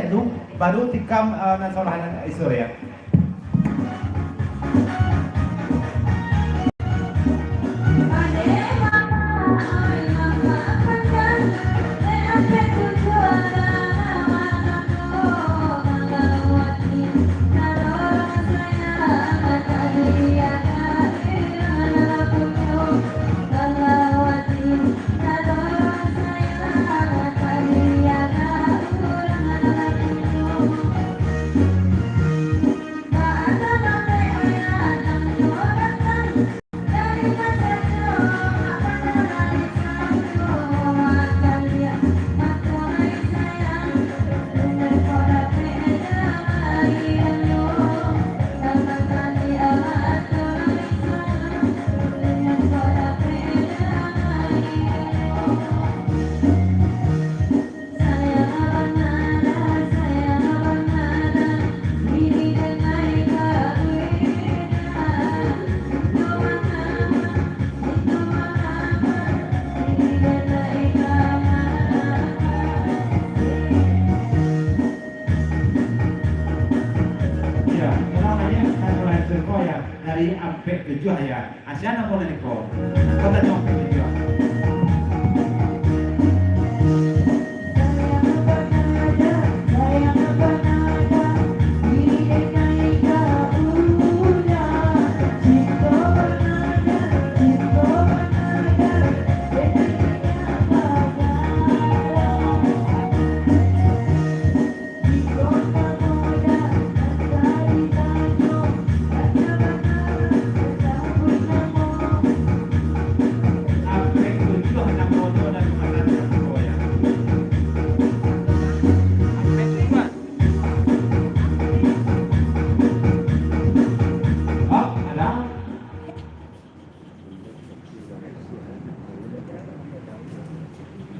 nu baru tikam nasolahan Isore ya. Dari sampai tujuh ya, Asyana mau niko, kota sampai tujuh.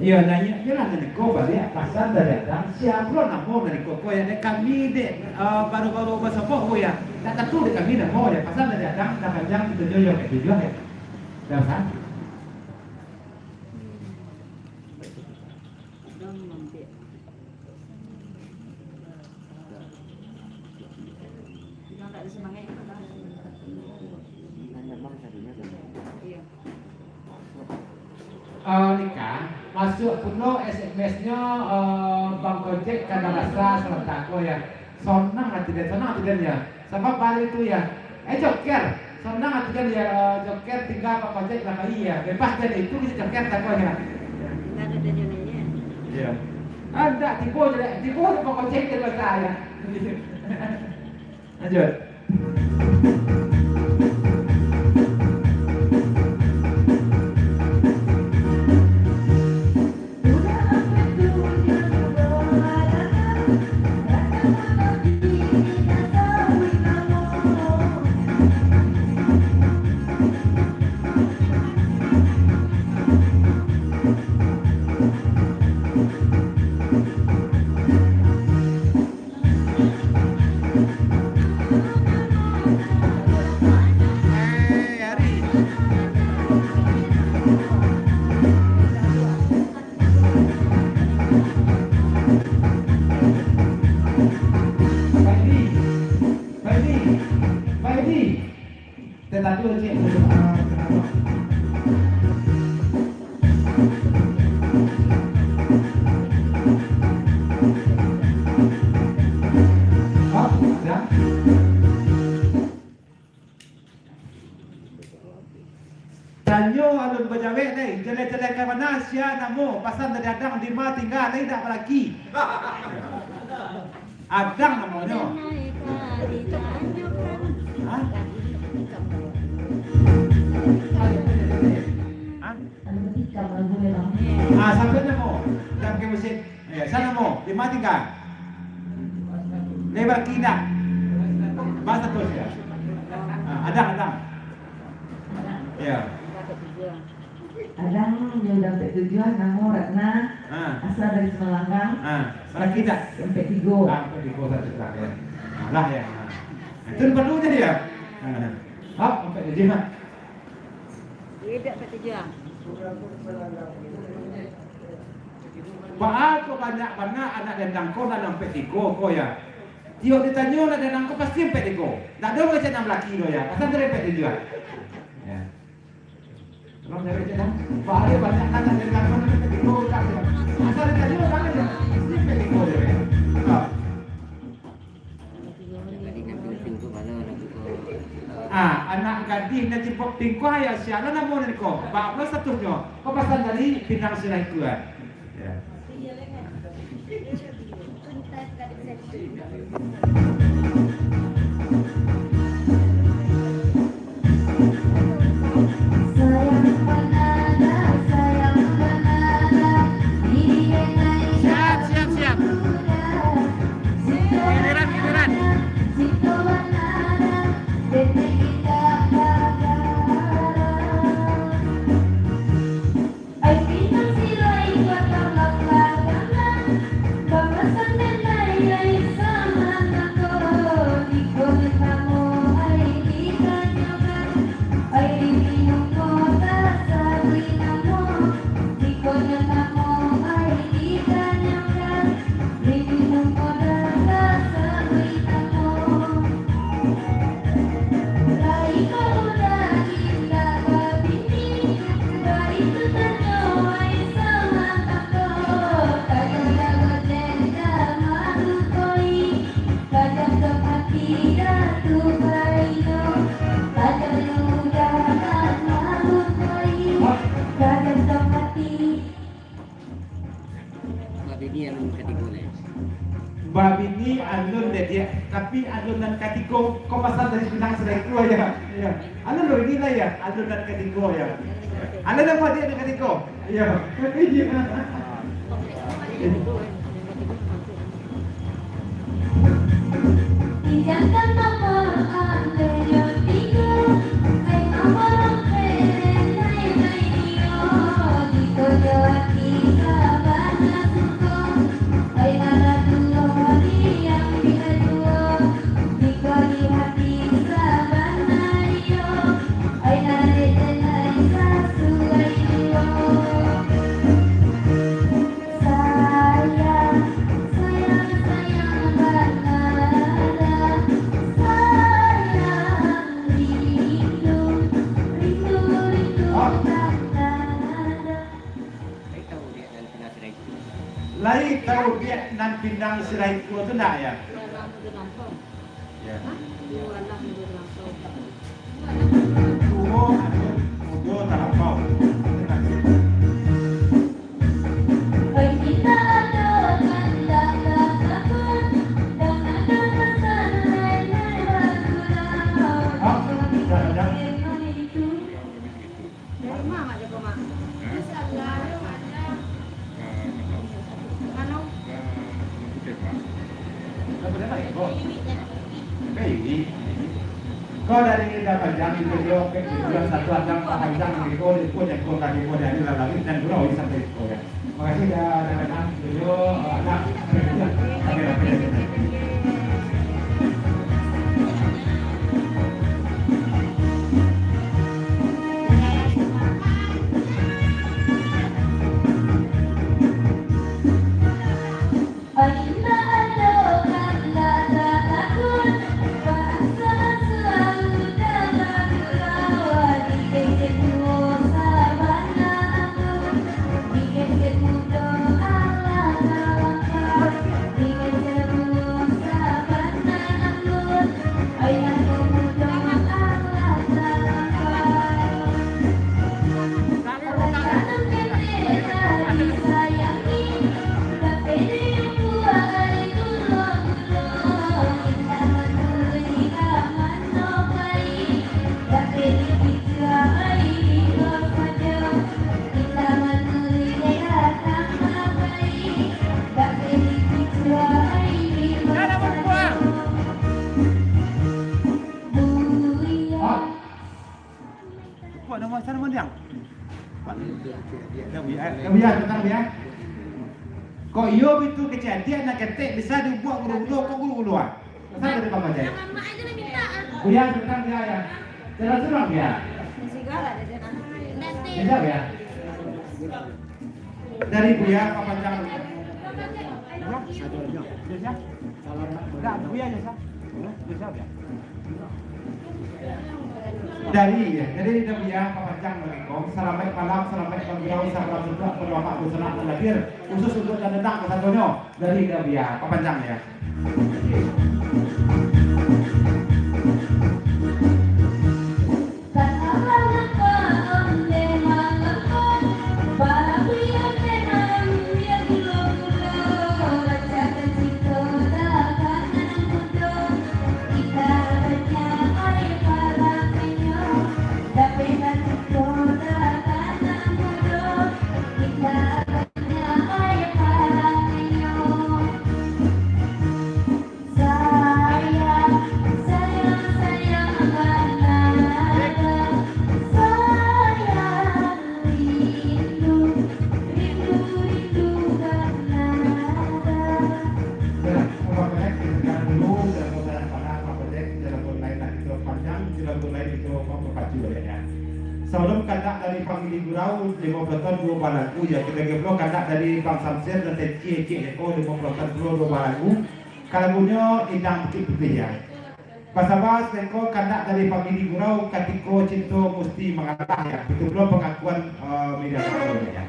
Iya nanya, jelas dari kau balik pasal dari datang siapa lo nak mau dari kau ya kami dek baru-baru bersama kau ya tak tentu dek kami nak mau ya pasal dari datang dah panjang tujuh yang tujuh ya dah kan? Nikah masuk puno SMS-nya Bang Gojek karena rasa serentak ya sonang hati dan ya sebab balik itu ya joker sonang hati dan ya joker tinggal Bang Gojek lah iya bebas dari itu bisa joker tak ya nggak ada jajanannya iya ada tipu Bang Gojek dari saya lanjut. Tanyo alun bajawe deh, jelek-jelek ke mana sia namo pasal dari adang di mana tinggal lagi tak lagi. Adang namanya. Hah? Sampai namo, dan ke musik. Ya, sana mo, di mana tinggal? Lebar kidak. Bahasa terus ya. Adang. Ya. Adang dia sampai tujuan namu Ratna asal dari Semalanggang Sarakida sampai Tigo sampai Tigo satu terakhir lah ya itu perlu jadi ya sampai jadi mah tidak sampai tujuan Aku banyak anak dendang ko na ng petiko ko ya. Tio ditanya na dendang ko pasti yang petiko. Tak ada macam 6 laki lo ya. Pasal dari pet juga. Ya. Kalau dari dendang, bahaya banyak anak dendang ko na petiko tak. Pasal ditanya orang ya. Pasti petiko dia. Anak gadis na cipok tingko ya siapa namun ko. Bapak satunya. Kau pasal dari Pinang Sirai kuat. Ya. Siap. Giliran. Babi ni alun dia, tapi alunan katiko kau pasal dari Pinang Sirai keluar ya. Ya. Alun lo ini lah ya, alunan katiko ya. Alun apa dia dengan katiko? Ya. Jangan nomor ande yo tigo, ay nomor Lai tahu dia nan Pinang Sirai Kuo tu nak ya? Ya. Tuo terlampau. Kau dari dapat jam itu dia ke satu jam panjang di kau yang kau tadi kau dari lagi dan dulu sampai kau ya. Makasih dah datang video anak. Kemudian tentang dia. Kok iyo itu kejadian nak ketik bisa dibuat gulu-gulu kok gulu-gulu ah. Masa dari Bapak Jaya. Mak aja dah minta. Kemudian tentang dia ya. Jalan surang dia. Segala ada nanti. Tidak ya. Dari Buya kepanjang. Dari Buya kepanjang Bang. Selamat malam, selamat pagi, selamat juga berbapak busana hadir khusus untuk dan datang ke satunya dari Buya kepanjang ya. Sebelum kandak dari famili Gurau 50 dua balaku ya kita geblo kandak dari Bang Samsir dan Teci Eko 50 dua balaku kalagunya indang putih ya. Pasabas Eko kandak dari famili Gurau katiko cinto mesti mengalah ya. Itu belum pengakuan media sosial ya.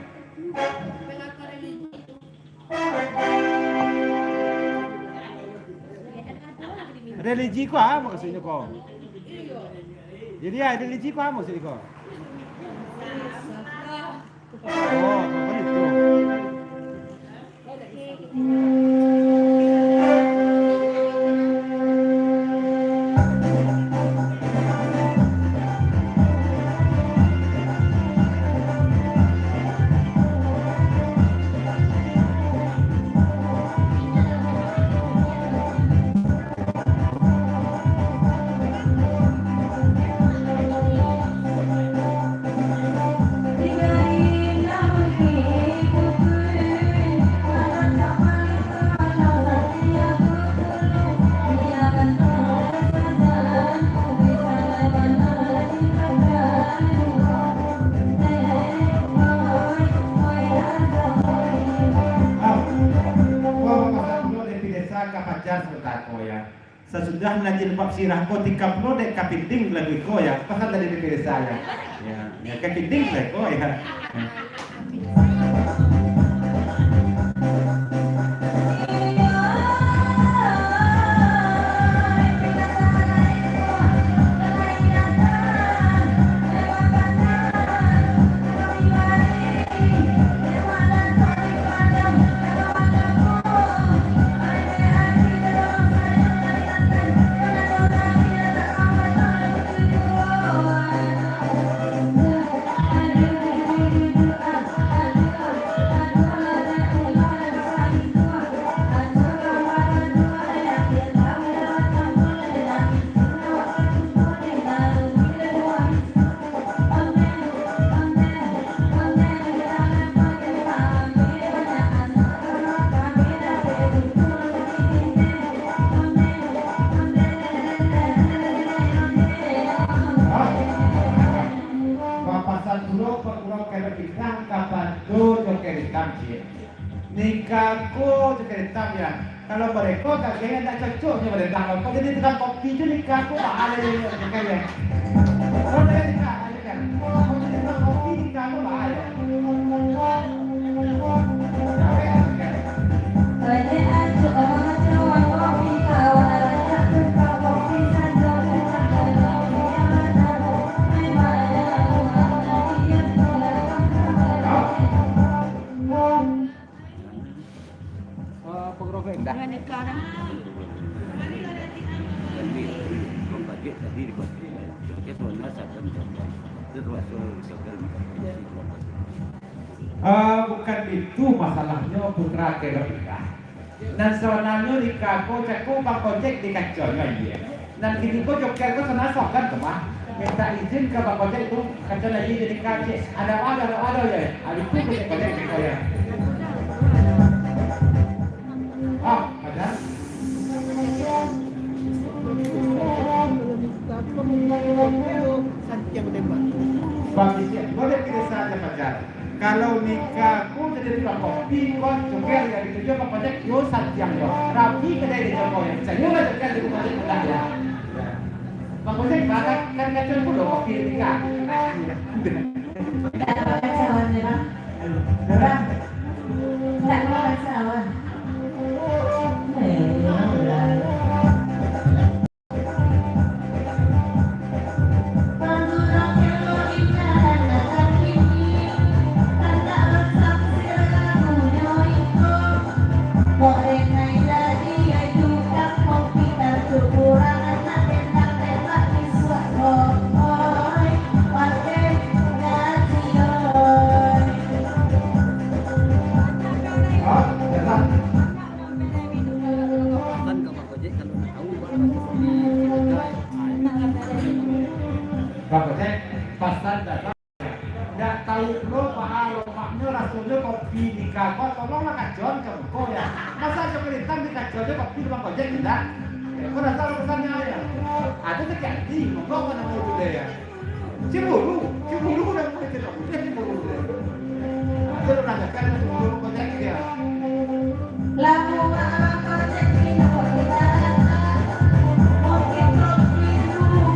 Religi ko maksudnya ko. Jadi ya religi ko maksudnya ko. Oh, begitu. Sesudah nanti lepas sirah ko tika pro dek kapiting lagi ko ya pasal dari diri saya ya kapiting lagi ko ya. Nikahku cerita ya. Kalau mereka kayaknya tidak cocoknya mereka. Kalau jadi tukang kopi itu nikahku tak ada yang kayaknya. Kalau dia nikah, ada kan? Kalau jadi tukang kopi nikahku tak ada. Bukan itu masalahnya putra ketika. Dan sebenarnya nikahku cekku bang kocek dikacaunya dia. Dan kini ko joker ko sana sokan kemah. Minta izin ke bang kocek itu kacau lagi jadi kacek. Ada ya. Ada itu kocek ya. Oh, ada. Bang Isi, boleh kita saja Fajar. Kalau nikahku jadi tukang kopi, kon joker ya gitu juga pokoknya yo santiang yo. Rapi kedai di Joko yang saya juga joker di rumah saya ya. Bang Gojek bahkan kan kacau pun kopi nikah. Tidak ada kacauan ya bang. Bang, tidak ada kacauan. Bang Gojek pasal datang nggak tahu lo mahal maknya rasulnya kopi nikah kok tolonglah kajon ke engkau ya masa kepelitan di kajonnya kopi Bang Gojek tidak kau dah tahu pesannya ya ada terjadi monggo kan mau itu deh ya cibulu udah mulai tidak boleh cibulu deh ada lo nanyakan cibulu Gojek dia Lagu Bang Gojek ini kok tidak mungkin kopi dulu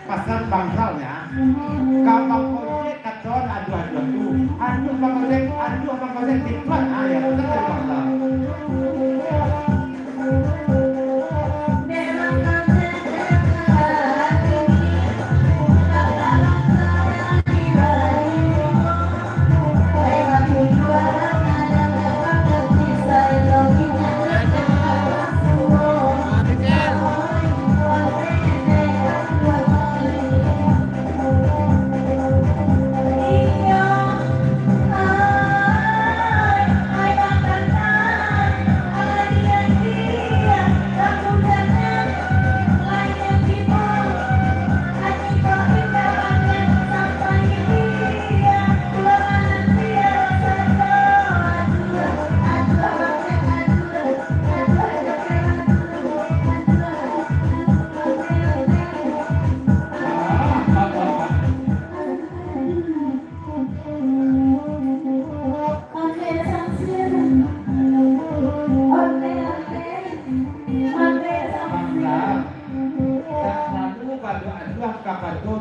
pasal bangsalnya kalau Gojek katon aduh Bang Gojek tituan ayah kita dari bangsal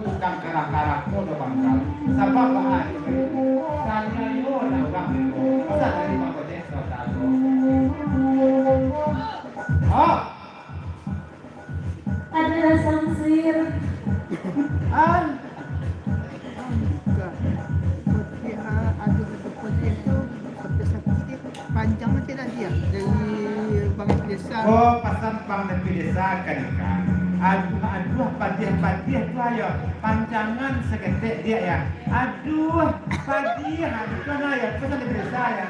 tukang karak-karak ko do bangkal sapa ba kanya yo na ugang ko masa dari Bang Gojek sa tago ada sangsir an panjang nanti dia dari Bang Desa. oh pasan Bang Desa kan aduh padiah tu ayo panjangan seketik dia ya aduh padiah kan ayo pesan di desa ya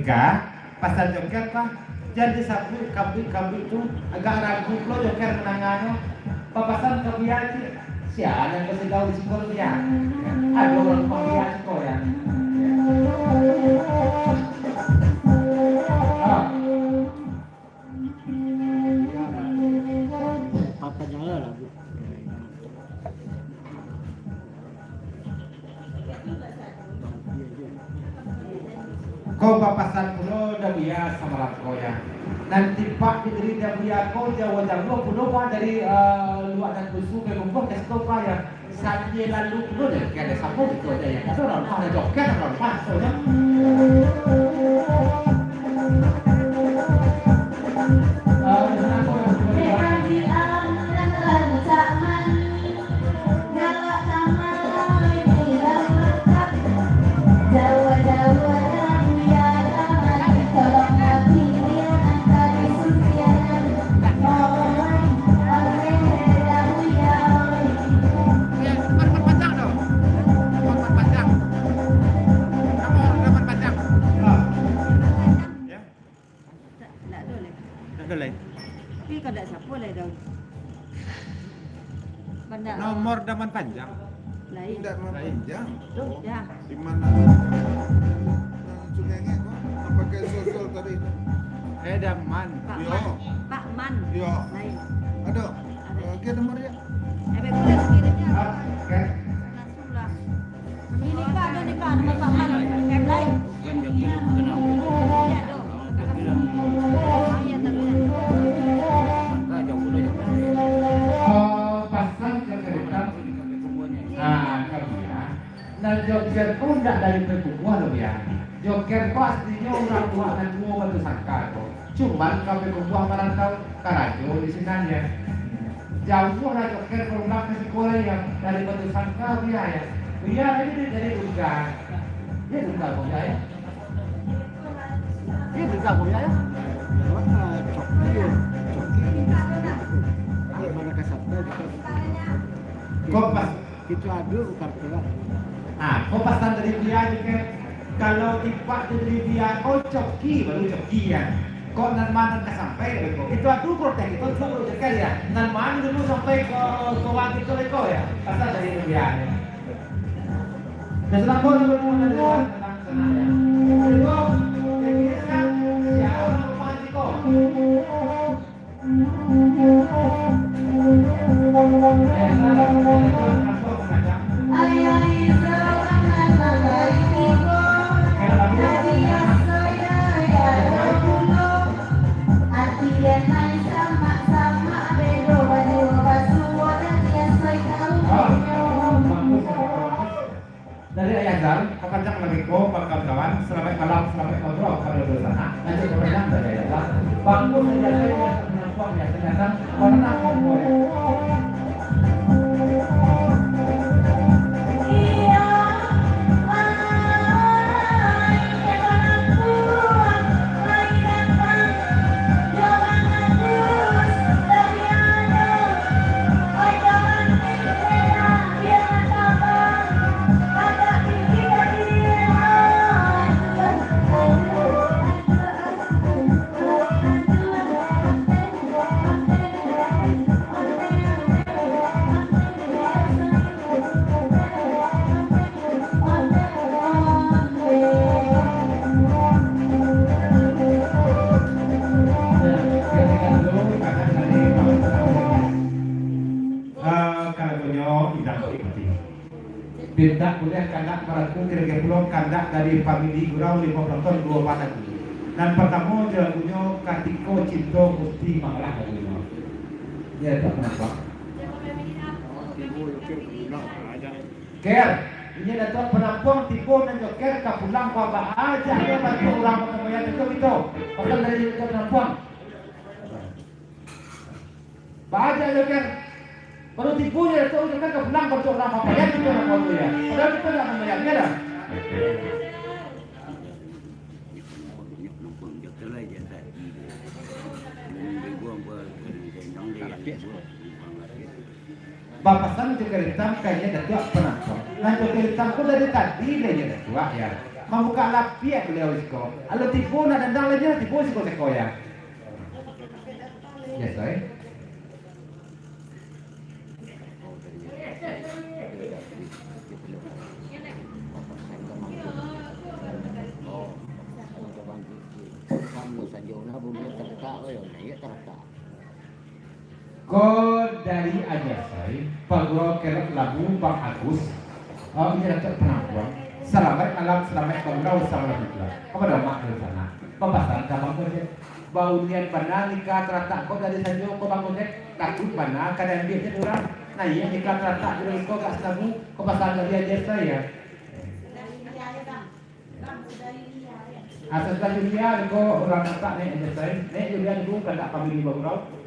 Ika pasal joker pak jadi sabu kabut itu agak ragu lo joker menangannya papasan kebiasaan siapa yang kasih tahu di sekolah dia ada orang kebiasaan kok ya. Apa jalan lah bu? Kau papasan pulo dabia sama lakoya. Nanti pak diberi dabia kau jawa pulo pak dari luar dan busu ke kumpul ke sekolah ya. Sambil lalu pulo deh kayak ada sapu gitu aja ya. Itu orang ada joker orang pas soalnya. Tapi kada siapa lah daun. Benda Nomor daman panjang. lain. Tidak memanjang. Ya. Di mana? Sungai kok. Pakai sosial tadi. Daman. Pak Yo. Man. Pak Man. Yo. Lain. Ada. Oke nomornya. Ebek boleh kirimnya. Oke. Langsung lah. Ini Pak, ada nih Pak, nama Pak Man. Lain. Iya, dong. Ayat tapi. Pasang cerita. Kerja. Dan joker kau tidak dari pekukuh loh ya. Joker kau aslinya orang tua dan tua batu sangka kau. Cuman kau pekukuh merantau karajo di sinanya. Jauh lah joker berulang ke sekolah yang dari batu sangka biaya. Biaya ini dari duga. Dia duga kau ya. Dia duga kau ya. Mana kasatnya Kau pas. itu ada kartu lah. Kau pasan dari dia juga. Kalau tipak dari dia kau coki baru coki ya. Kau nan mana tak sampai kau. Itu aku protek itu dulu juga ya. Nan mana dulu sampai ke waktu itu kau ya. Pasal dari dia. Dan setelah kau dulu dari luar tentang sana ya. Jadi kau jadi kan siapa orang pasti kau. Dari ayah Zal, kepanjang lagi ko, kawan-kawan, selamat malam, selamat ngobrol kalau di sana. Nanti kepanjang dari ayah Zal. Bangun saja saya menyampaikan ya, ternyata warna ngobrol. Bintang kuliah kandak meraku kira-kira pulau kandak dari famili gurau 5 penonton 2 lagi. Dan pertama dia punya Kartiko Cinto Musti Manglah lagunya. Ya tak nampak. Ker, ini datang penampung tipu dan joker kapulang apa aja dia bagi orang pemain itu. Pasal dari itu penampung. Baca joker. Baru tipunya itu kan kebelang kalau orang apa ya itu orang apa ya. Padahal kita tidak membayarnya dah. Bapasan juga hitam kayaknya dah tua penonton. Nah juga hitam pun dari tadi dia dah tua ya. membuka lapiak beliau siko. Kalau tipu nak dandang lagi tipu siko ya. Yes, right? Ko dari Ajasai, Pagro Kerap Labu Bang Agus, ini Datuk Penampuan. Selamat malam, selamat pengau, selamat juga. Kepada mak di sana, pembahasan Bang Gojek, baunian pana nikah teratak kau dari Sanjo kau Bang Gojek, takut pana kadang dia orang. Nah iya nikah teratak dari kau kat Sabu, kau pasal dari Ajasai ya. Asal dari dia, kau orang tak nih Ajasai, nih Julian dulu kan tak kami di Bangurau.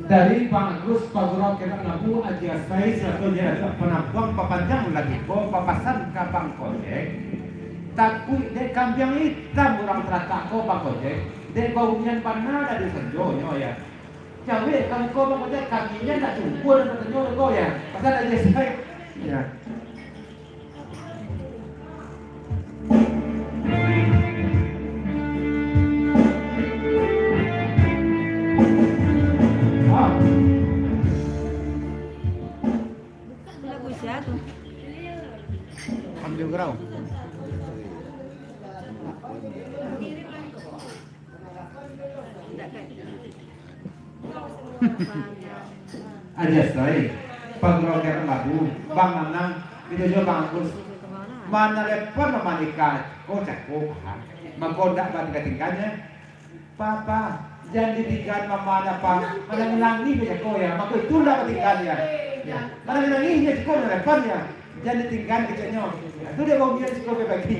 Dari Bang Agus Pagurau Kerap Labu Ajasai satunya adalah penampuang papanjang lagi ko papasan ka Bang Gojek takui dek kambiang hitam orang teratak ko Bang Gojek dek baunian pana dari senjonyo ya cawe kamu ko Bang Gojek kakinya tak cumpul dan senjonyo ko ya pasal Ajasai ya. Lagu siapa? Ambil gerau. Ajasai Pagurau Kerap Labu Bang Nanang itu juga Bang Agus mana lepas memanikah kau cakap mengkodak ban ketingkatnya papa jangan ditinggal mama apa mana ngelangi saja kau ya maka itulah ketinggalnya mana ngelangi saja kau yang lepas ya jangan ditinggal kecilnya itu dia mau biar kau berbagi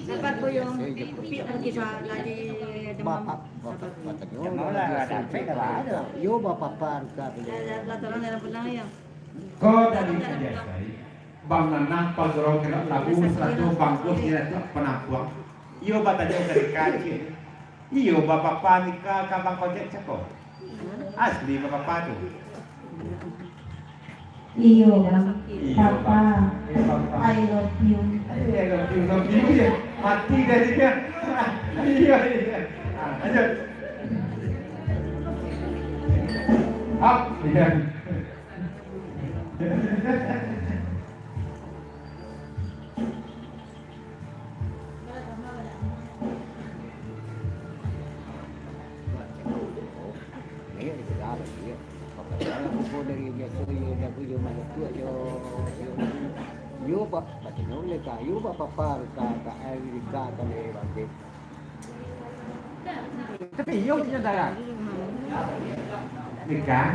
Dapat ko yung pergi lagi demam. Yo bapak parka. Lataran dalam belang ya. Kau dari Ajasai Bang Nanang Pagurau Kerap Labu satu Bang Bos dia penampuang iyo bata dia dari kaji iyo bapak panika ka Bang Gojek cakap asli bapak padu Iyo, Papa, I love you. ya mati dari dia iya lanjut up iya tapi iyo punya darah nikah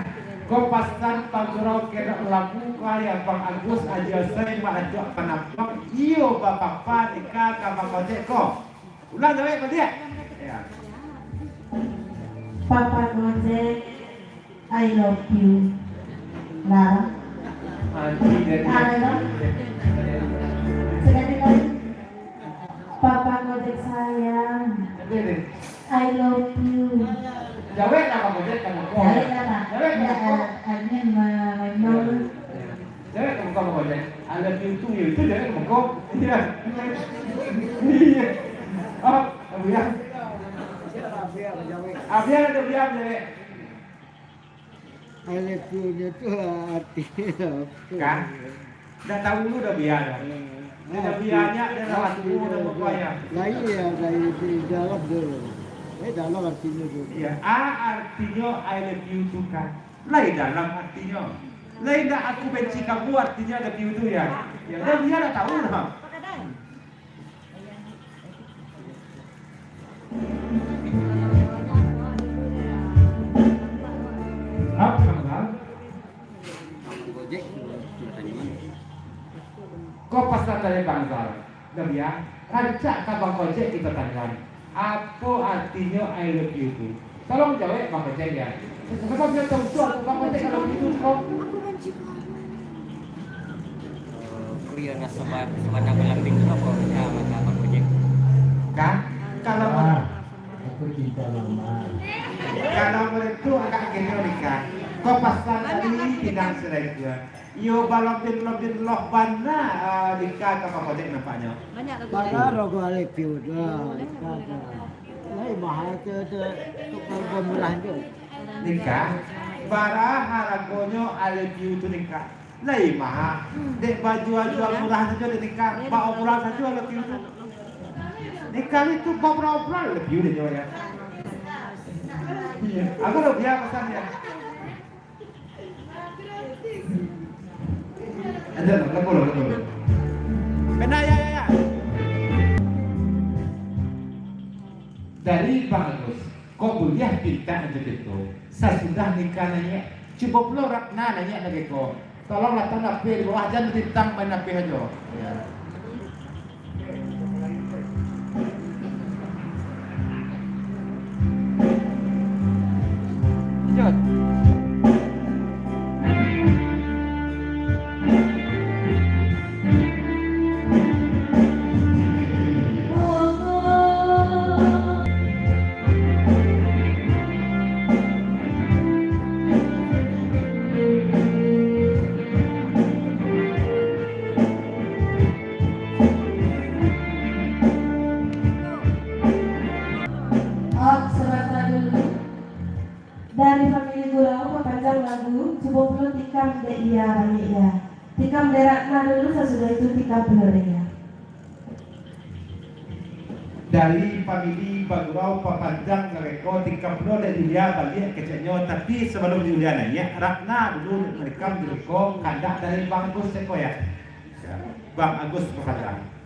kau pasan Pagurau Kerap Labu kaya Bang Agus Ajasai mengajak penampak iyo bapak panika ka Bang Gojek kau ulang jawab ke dia ya. Papa Gojek, I love you. Lara. Tidak. Halo. Sekali lagi. Papa Gojek sayang. I love you. Jawab apa Gojek kamu kok? Jawab admin my mom. Jawab kamu Gojek. I love you too itu jawab kamu kok. Iya. Iya. Oh, biar. Biar ada biar jawab. I love you itu artinya Kan? Dah tahu lu udah biar. Dia dah biarnya dia dah semua udah berupaya. Lah iya dari di dalam dulu. Dalam artinya dulu. Ya, A artinya I love you too kan. Lain dalam artinya. Lain dah aku benci kamu artinya I love you too ya. Ya, dia dah tahu lah. Apa bang? Gojek Kau pasal dari bangsal. Dah ya. Rancak kabang Gojek kita tanyakan. Apa artinya I love you too? Tolong jawab Bang Gojek ya. Sebab dia tahu soal Bang Gojek kalau itu kau. Kuliah nasabat sebanyak melambing apa ya maka Bang Gojek. Kan? Kalau Aku cinta mama. kalau itu agak gini kan. Kau pasal tadi bidang selesai. Yo balok bin loh bana dika apa Gojek nampaknya. Banyak lagu. Bakar aku alif piu dah. Lai mahal tu tukar murah tu. Nikah bara haragonyo alif itu nikah lai mahal dek baju murah saja dek nikah bawa murah saja alif itu nikah itu bawa lebih dia ya aku lebih apa pesannya ada lebih benar ya dari Bang Agus kau kuliah pintar aja gitu sesudah nikah nanya coba pula Ratna nanya lagi kau tolonglah tanda P di bawah jangan ditang main P aja ya. Lanjut. Dari famili Gurau mempanjang lagu Cuba Puluh Tikam De Iya Raya Iya. Tikam Derakna dulu sesudah itu Tikam Belorea. Dari famili Bagurau Papanjang Ngereko Tingkap Bro dan Julia balik kecilnya tapi sebelum Julia nanya Ratna dulu merekam di Reko kandak dari Bang Agus Seko ya Bang Agus Papanjang